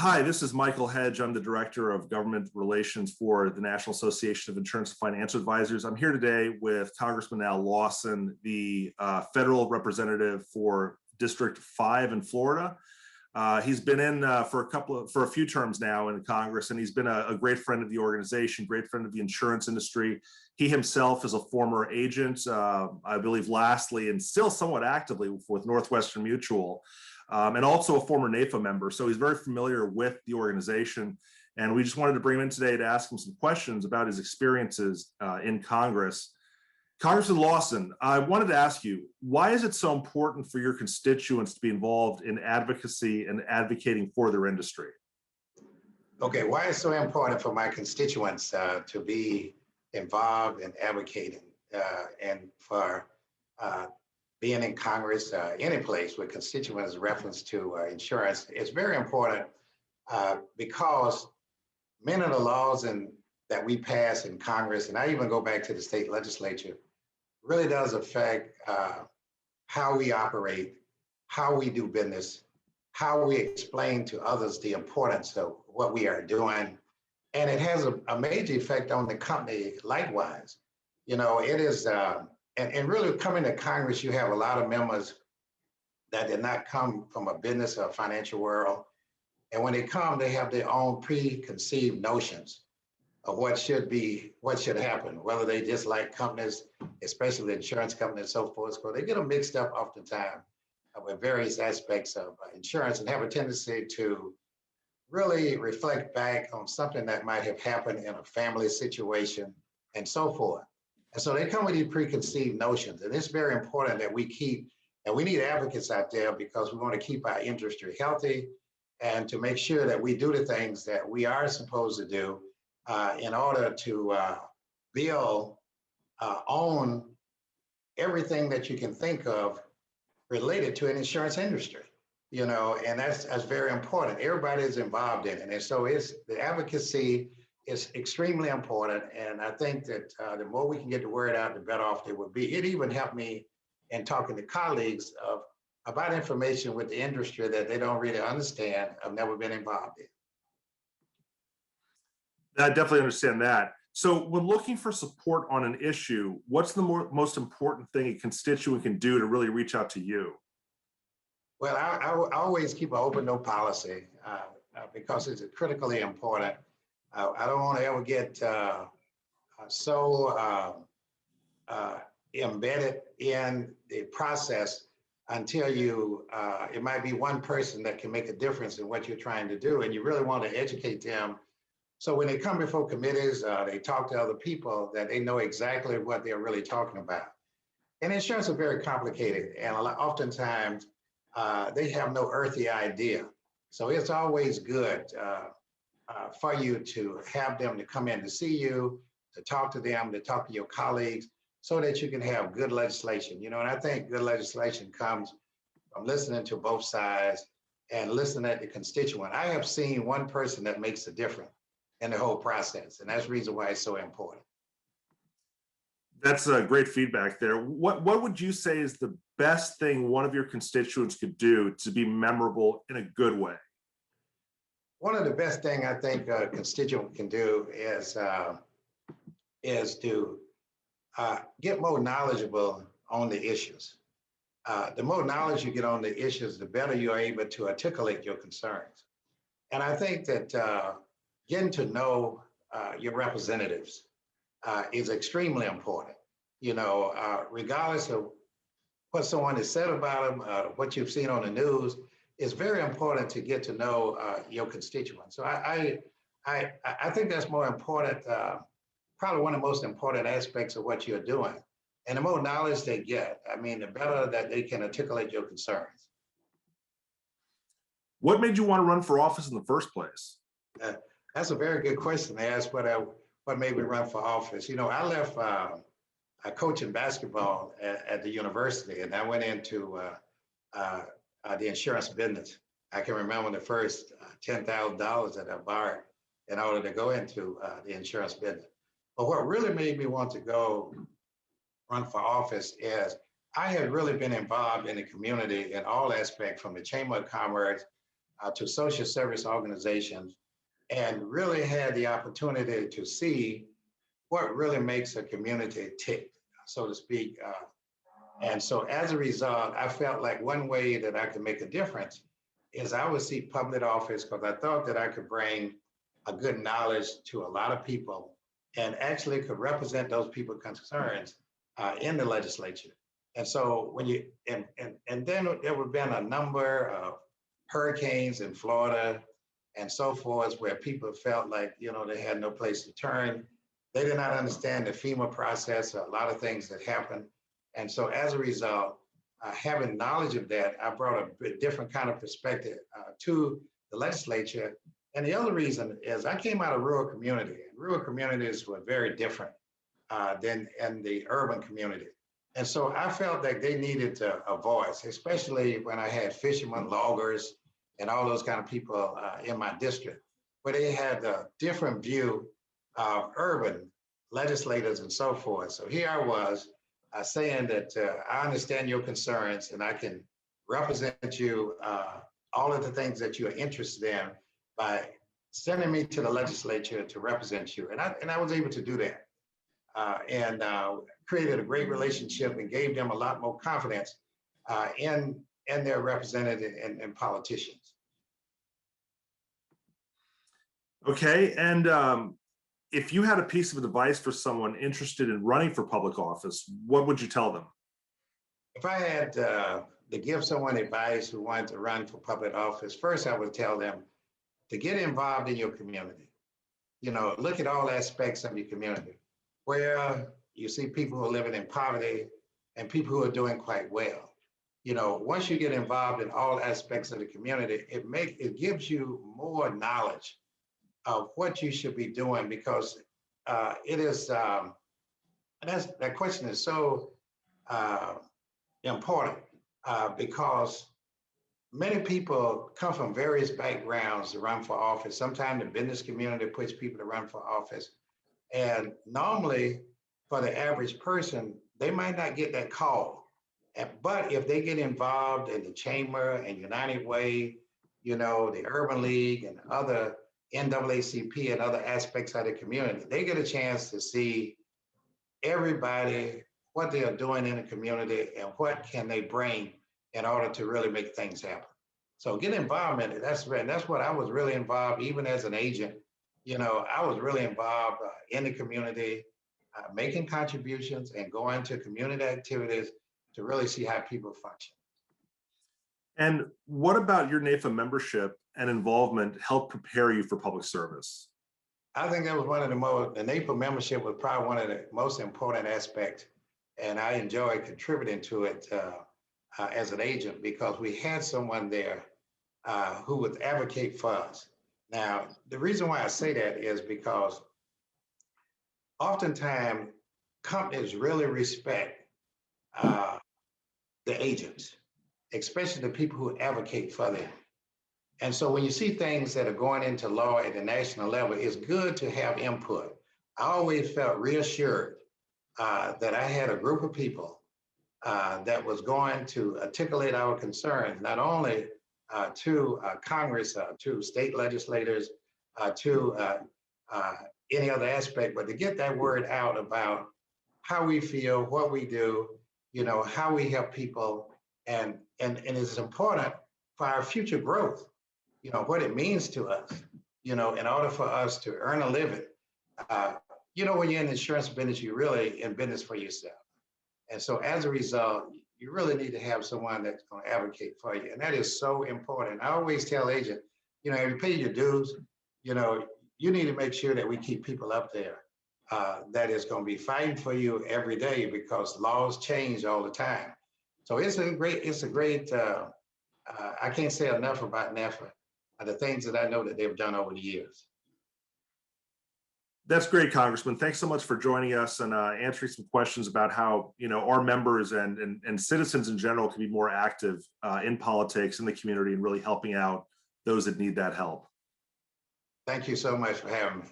Hi, this is Michael Hedge. I'm the Director of Government Relations for the National Association of Insurance and Financial Advisors. I'm here today with Congressman Al Lawson, the federal representative for District 5 in Florida. He's been in for a few terms now in Congress, and he's been a great friend of the organization, great friend of the insurance industry. He himself is a former agent, I believe lastly, and still somewhat actively with Northwestern Mutual. And also a former NAFA member. So he's very familiar with the organization. And we just wanted to bring him in today to ask him some questions about his experiences in Congress. Congressman Lawson, I wanted to ask you, why is it so important for your constituents to be involved in advocacy and advocating for their industry? Okay, why is it so important for my constituents to be involved in advocating and for being in Congress, any place with constituents reference to insurance? It's very important because many of the laws that we pass in Congress, and I even go back to the state legislature, really does affect how we operate, how we do business, how we explain to others the importance of what we are doing. And it has a major effect on the company likewise. You know, it is, and really coming to Congress, you have a lot of members that did not come from a business or financial world. And when they come, they have their own preconceived notions of what should happen, whether they dislike companies, especially the insurance companies and so forth. So they get them mixed up oftentimes with various aspects of insurance and have a tendency to really reflect back on something that might have happened in a family situation and so forth. And so they come with these preconceived notions. And it's very important that we keep, and we need advocates out there because we want to keep our industry healthy and to make sure that we do the things that we are supposed to do in order to build, own everything that you can think of related to an insurance industry, you know, and that's very important. Everybody is involved in it. And so the advocacy is extremely important. And I think that the more we can get the word out, the better off it would be. It even helped me in talking to colleagues about information with the industry that they don't really understand, have never been involved in. I definitely understand that. So when looking for support on an issue, what's the most important thing a constituent can do to really reach out to you? Well, I always keep an open door policy because it's critically important. I don't want to ever get so embedded in the process until it might be one person that can make a difference in what you're trying to do. And you really want to educate them. So when they come before committees, they talk to other people that they know exactly what they're really talking about. And insurance is very complicated. And oftentimes they have no earthly idea. So it's always good for you to have them to come in to see you, to talk to them, to talk to your colleagues, so that you can have good legislation. You know, and I think good legislation comes from listening to both sides and listening at the constituent. I have seen one person that makes a difference in the whole process, and that's the reason why it's so important. That's great feedback there. What would you say is the best thing one of your constituents could do to be memorable in a good way? One of the best things I think a constituent can do is to get more knowledgeable on the issues. The more knowledge you get on the issues, the better you are able to articulate your concerns. And I think that getting to know your representatives is extremely important. You know, regardless of what someone has said about them, what you've seen on the news, it's very important to get to know your constituents. So I think that's more important, probably one of the most important aspects of what you're doing. And the more knowledge they get, I mean, the better that they can articulate your concerns. What made you want to run for office in the first place? That's a very good question to ask. What made me run for office? You know, I left coaching basketball at the university, and I went into the insurance business. I can remember the first $10,000 that I borrowed in order to go into the insurance business. But what really made me want to go run for office is I had really been involved in the community in all aspects, from the Chamber of Commerce to social service organizations and really had the opportunity to see what really makes a community tick, so to speak. And so as a result, I felt like one way that I could make a difference is I would seek public office because I thought that I could bring a good knowledge to a lot of people and actually could represent those people's concerns in the legislature. And so when you, and then there would have been a number of hurricanes in Florida and so forth, where people felt like, you know, they had no place to turn. They did not understand the FEMA process, a lot of things that happened. And so as a result, having knowledge of that, I brought a different kind of perspective to the legislature. And the other reason is I came out of rural community, and rural communities were very different than in the urban community. And so I felt that they needed a voice, especially when I had fishermen, loggers, and all those kind of people in my district, where they had a different view of urban legislators and so forth. So here I was saying that I understand your concerns and I can represent you, all of the things that you're interested in by sending me to the legislature to represent you. And I was able to do that and created a great relationship and gave them a lot more confidence in their representative and politicians. Okay, and if you had a piece of advice for someone interested in running for public office, what would you tell them? If I had to give someone advice who wanted to run for public office, first I would tell them to get involved in your community. You know, look at all aspects of your community, where you see people who are living in poverty and people who are doing quite well. You know, once you get involved in all aspects of the community, it gives you more knowledge of what you should be doing, because it is, that question is so important because many people come from various backgrounds to run for office. Sometimes the business community puts people to run for office. And normally for the average person, they might not get that call. But if they get involved in the Chamber and United Way, you know, the Urban League and other NAACP and other aspects of the community, they get a chance to see everybody, what they are doing in the community and what can they bring in order to really make things happen. So get involvement, that's what I was really involved, even as an agent. You know, I was really involved in the community, making contributions and going to community activities to really see how people function. And what about your NAIFA membership and involvement helped prepare you for public service? I think that was one of the NAIFA membership was probably one of the most important aspects, and I enjoyed contributing to it as an agent because we had someone there who would advocate for us. Now, the reason why I say that is because oftentimes companies really respect the agents, especially the people who advocate for them. And so when you see things that are going into law at the national level, it's good to have input. I always felt reassured that I had a group of people that was going to articulate our concerns, not only to Congress, to state legislators, to any other aspect, but to get that word out about how we feel, what we do, you know, how we help people, and it's important for our future growth, you know, what it means to us, you know, in order for us to earn a living. You know, when you're in the insurance business, you're really in business for yourself. And so as a result, you really need to have someone that's going to advocate for you. And that is so important. I always tell agents, you know, if you pay your dues, you know, you need to make sure that we keep people up there that is going to be fighting for you every day, because laws change all the time. So it's a great, I can't say enough about NAIFA, the things that I know that they've done over the years. That's great, Congressman. Thanks so much for joining us and answering some questions about how, you know, our members and citizens in general can be more active in politics, in the community, and really helping out those that need that help. Thank you so much for having me.